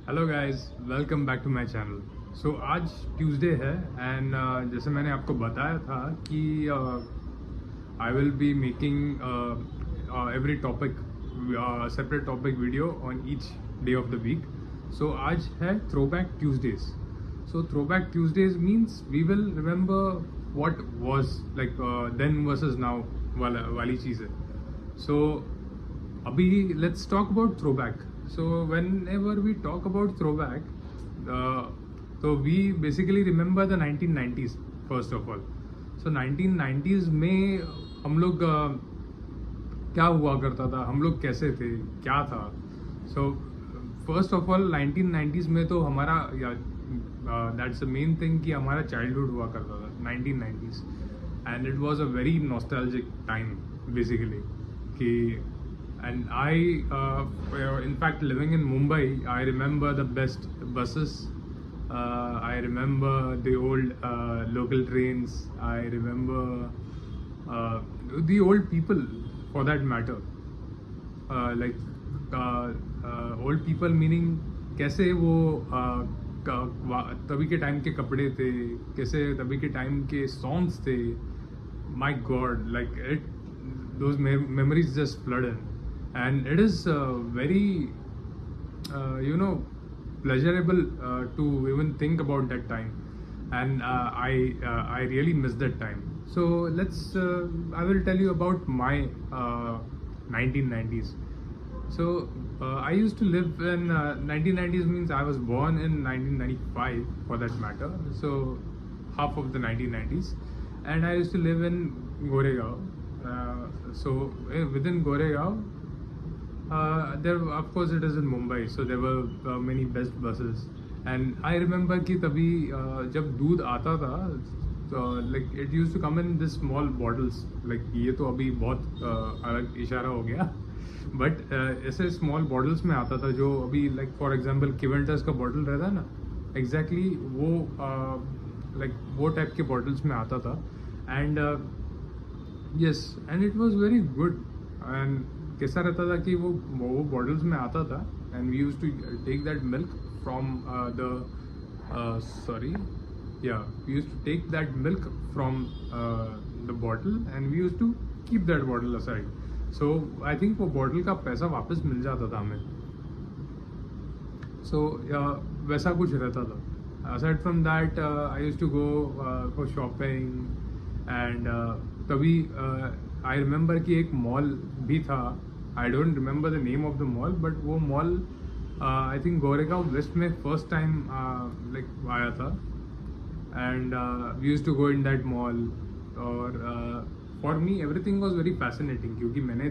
Hello guys, welcome back to my channel. So आज Tuesday है and जैसे मैंने आपको बताया था कि I will be making every topic separate topic video on each day of the week. So आज है throwback Tuesdays. So throwback Tuesdays means we will remember what was like then versus now वाली चीज़ है। सो अभी let's talk about throwback. So whenever we talk about throwback, uh, so we basically remember the 1990s first of all. So 1990s में हम लोग क्या हुआ करता था, हम लोग कैसे थे, क्या था। So first of all 1990s में तो हमारा दैट्स द मेन थिंग कि हमारा चाइल्डहुड हुआ करता था 1990s and it was a very nostalgic time basically कि and in fact living in Mumbai, I remember the best buses. I remember the old local trains. I remember the old people for that matter. Old people meaning कैसे वो तभी के time के कपड़े थे, कैसे तभी के टाइम के सॉन्ग्स थे। My God, like it, those memories just flood in. And it is very pleasurable to even think about that time, and I really miss that time. So I will tell you about my 1990s. So I used to live in 1990s means I was born in 1995 for that matter, so half of the 1990s, and I used to live in Goregaon. Within Goregaon, there, of course, it is in Mumbai, so there were many best buses. And I remember कि तभी जब दूध आता था, तो like it used to come in this small bottles. Like ये तो अभी बहुत अलग इशारा हो गया, but ऐसे small bottles में आता था जो अभी like for example Kiventus का bottle रहता है ना, exactly वो like वो type के bottles में आता था। And yes, and it was very good. And कैसा रहता था कि वो बॉटल्स में आता था and we used to take that milk from we used to take that milk from the bottle and we used to keep that bottle aside. So I think वो bottle का पैसा वापस मिल जाता था हमें। सो वैसा कुछ रहता था। Aside from that I used to go for shopping and तभी आई रिमेंबर कि एक मॉल भी था। I don't remember the name of the mall, but वो mall I think Goregaon west में फर्स्ट टाइम लाइक आया था and we used to go in that mall. और for me everything was very fascinating क्योंकि मैंने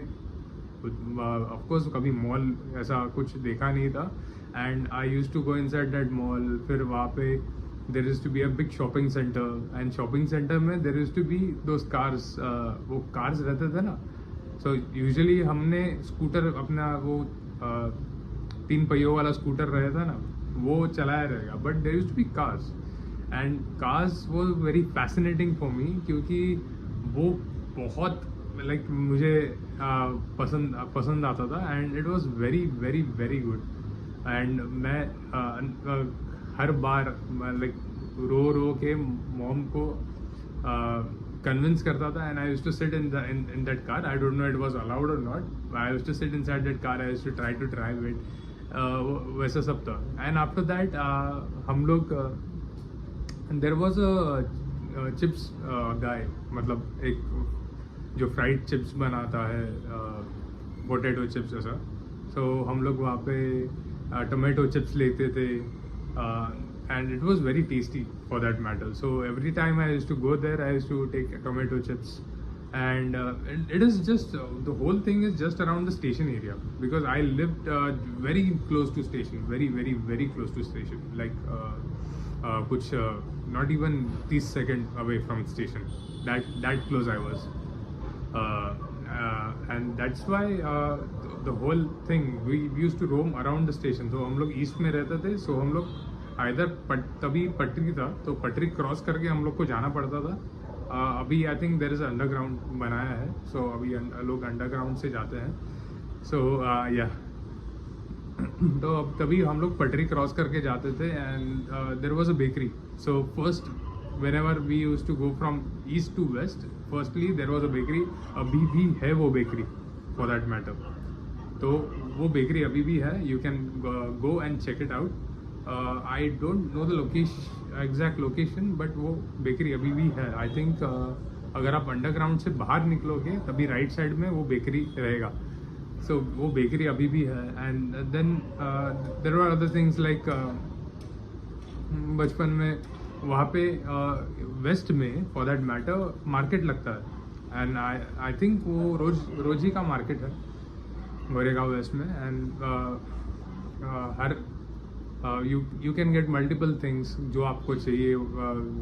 of course कभी mall ऐसा कुछ देखा नहीं था and I used to go inside that mall. फिर वहाँ पे there used to be a big shopping center, and shopping center में there used to be those cars, वो cars रहते थे ना। so usually हमने स्कूटर अपना वो 3 पहियों वाला स्कूटर रहता ना, वो चलाया रहेगा, but there used to be cars and cars was very fascinating for me क्योंकि वो बहुत like मुझे पसंद आता था and it was very very very good। and मैं हर बार लाइक रो के मॉम को कन्विंस करता था and I used to sit in that car. I don't know it was allowed और not, I used to sit inside that car, I used to try to drive it, वैसा सब था। And after that हम लोग there was a chips guy, मतलब एक जो fried chips बनाता है, पोटैटो चिप्स ऐसा। सो हम लोग वहाँ पे टोमेटो चिप्स लेते थे and it was very tasty for that matter. So every time I used to go there, I used to take tomato chips and it is just the whole thing is just around the station area because I lived very close to station, very very very close to station, like kuch not even 30 seconds away from station, that close I was, and that's why the whole thing we used to roam around the station। तो हम लोग east में रहते थे, सो हम लोग इधर तभी पटरी था तो पटरी क्रॉस करके हम लोग को जाना पड़ता था। अभी I think there is underground बनाया है, सो अभी लोग अंडरग्राउंड से जाते हैं। सो या तो अब तभी हम लोग पटरी क्रॉस करके जाते थे and there was a bakery. So first whenever we used to go from east to west, firstly there was a bakery. अभी भी है वो bakery for that matter. तो वो बेकरी अभी भी है. You can go and check it out. I don't know the location, exact location, but वो बेकरी अभी भी है. आई थिंक अगर आप अंडरग्राउंड से बाहर निकलोगे तभी राइट साइड में वो बेकरी रहेगा. सो वो बेकरी अभी भी है. And then there are other things like बचपन में वहाँ पे वेस्ट में फॉर दैट मैटर मार्केट लगता है. एंड आई थिंक वो रोज ही का मार्केट है गोरेगांव वेस्ट में. And here you can get multiple things जो आपको चाहिए.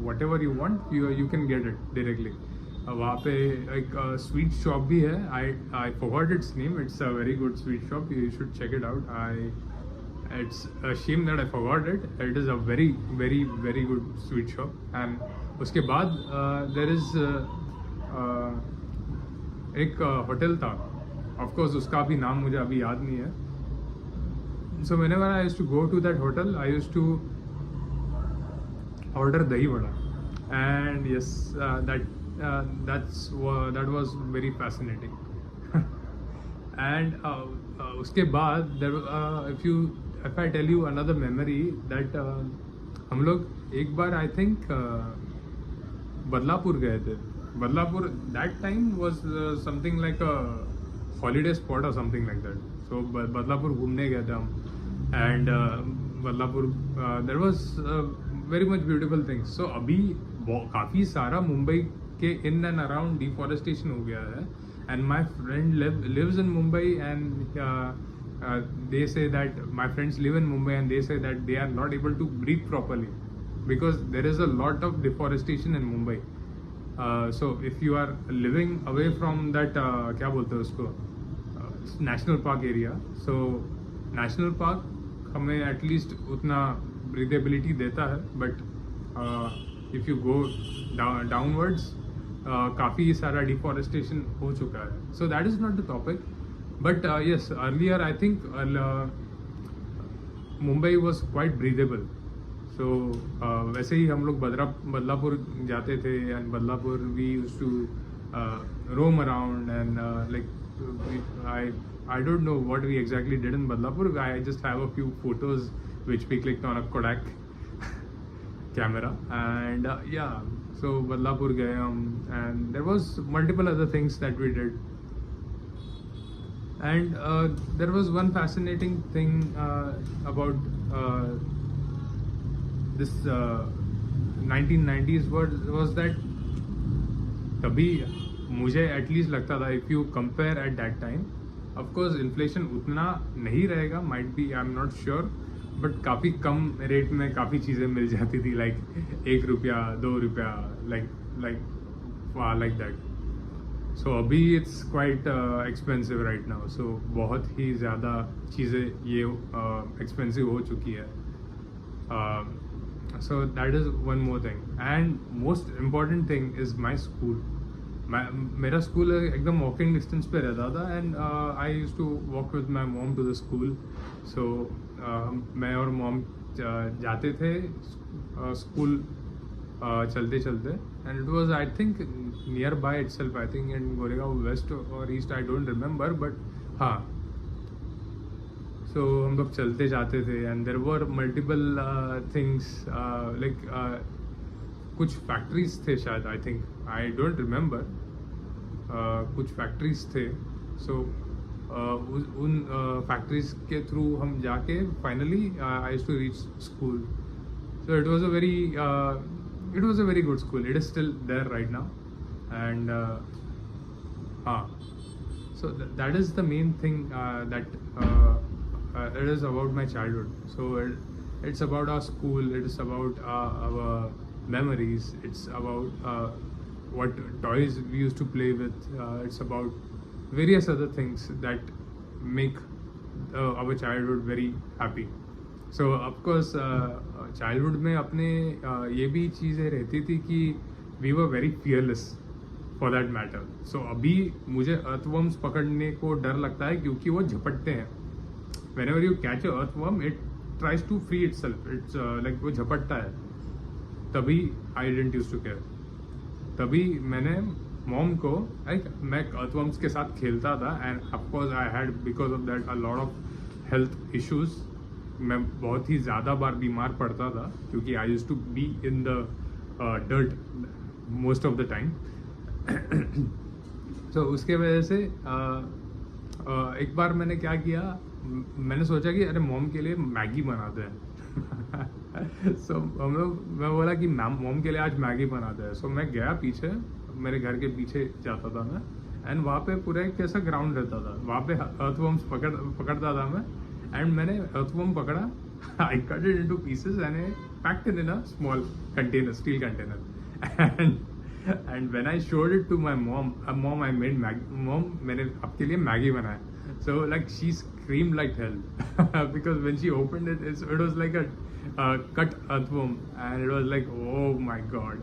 Whatever you want you can get it directly. वहाँ पे एक स्वीट शॉप भी है. I forgot its name. It's a very good sweet shop. You should check it out. It's a shame that I forgot it. It is a very, very, very good sweet shop. And उसके बाद there is एक hotel था. Of course उसका भी नाम मुझे अभी याद नहीं है. So whenever I used to go to that hotel, I used to order dahi vada. And yes, that was very fascinating. And उसके बाद there if I tell you another memory that हम लोग एक बार I think बदलापुर गए थे. Badlapur that time was something like a holiday spot or something like that. So Badlapur घूमने गए थे हम. And Badlapur there was very much beautiful things. So अभी काफ़ी सारा मुंबई के in and around deforestation हो गया है. And my friend lives in Mumbai, and they say that my friends live in Mumbai and they say that they are not able to breathe properly because there is a lot of deforestation in Mumbai. So if you are living away from that क्या बोलते हैं उसको, national park area, so national park हमें at least उतना breathability देता है, but if you go downwards काफ़ी सारा deforestation हो चुका है. So that is not the topic. But yes, earlier I think Mumbai was quite breathable. So वैसे ही हम लोग बदलापुर जाते थे. And Badlapur we used to roam around and like I don't know what we exactly did in Badlapur. I just have a few photos which we clicked on a Kodak camera. And yeah, so Badlapur गए हम. And there was multiple other things that we did. And there was one fascinating thing about this 1990s was that तभी मुझे at least लगता था, if you compare at that time, of course inflation उतना नहीं रहेगा, might be, I am not sure, but काफ़ी कम rate में काफ़ी चीज़ें मिल जाती थी. Like ₹1 ₹2 like that. सो अभी it's quite expensive right now. So बहुत ही ज़्यादा चीज़ें ये एक्सपेंसिव हो चुकी है. So that is one more thing. And most important thing is my school. मेरा स्कूल एकदम वॉकिंग डिस्टेंस पे रहता था. And I use to walk with my mom to the school. So मैं और मॉम जाते थे स्कूल चलते चलते. And it was I think nearby itself, I think in Goregaon west और east, I don't remember, but हाँ. सो हम लोग चलते जाते थे. And there were multiple things like कुछ फैक्ट्रीज थे शायद, I think, I don't remember. कुछ फैक्ट्रीज थे. सो उन फैक्ट्रीज के थ्रू हम जाके finally I used to reach school. So it was a very good school. It is still there right now. And so that is the main thing that it is about my childhood. So it's about our school, it is about our memories, it's about what toys we used to play with, it's about various other things that make our childhood very happy. So of course childhood में अपने ये भी चीज़ें रहती थी कि we were very fearless for that matter. So अभी मुझे अर्थवर्म्स पकड़ने को डर लगता है क्योंकि वो झपटते हैं. whenever you catch a earthworm, it tries to free itself. It's like वो झपटता है. तभी I didn't used to care. तभी मैंने मॉम को मैं earthworms के साथ खेलता था, and of course I had because of that a lot of health issues. मैं बहुत ही ज़्यादा बार बीमार पड़ता था क्योंकि I used to be in the dirt most of the time. So उसके वजह से एक बार मैंने क्या किया, मैंने सोचा कि अरे मॉम के लिए मैगी बनाते हैं. सो मैं बोला कि मॉम के लिए आज मैगी बनाते हैं. सो मैं गया पीछे, मेरे घर के पीछे जाता था मैं, एंड वहाँ पे पूरा एक कैसा ग्राउंड रहता था, वहाँ पे अर्थवर्म्स पकड़ता था मैं, एंड मैंने अर्थवर्म पकड़ा. I cut it into pieces and I packed it in a small container, steel container. And when I showed it to my mom, I made Maggi. Mom, मैंने आपके लिए मैगी बनाया. So like she screamed like hell because when she opened it, it was like a cut earthworm, and it was like, oh my god.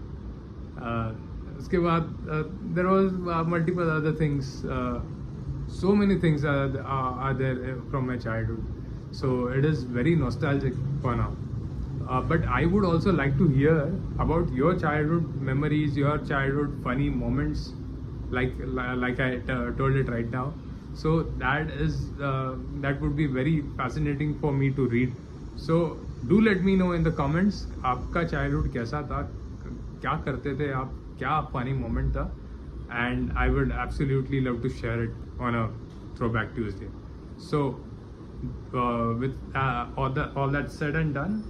उसके बाद there was multiple other things. So many things are there from my childhood. So it is very nostalgic for now. But I would also like to hear about your childhood memories, your childhood funny moments, like I told it right now. So that would be very fascinating for me to read. So do let me know in the comments आपका childhood कैसा था, क्या करते थे आप, क्या funny moment था, and I would absolutely love to share it on a Throwback Tuesday. So with all that said and done,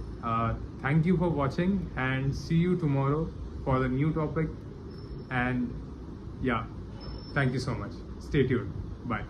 thank you for watching, and see you tomorrow for the new topic. And yeah, thank you so much. Stay tuned. Bye.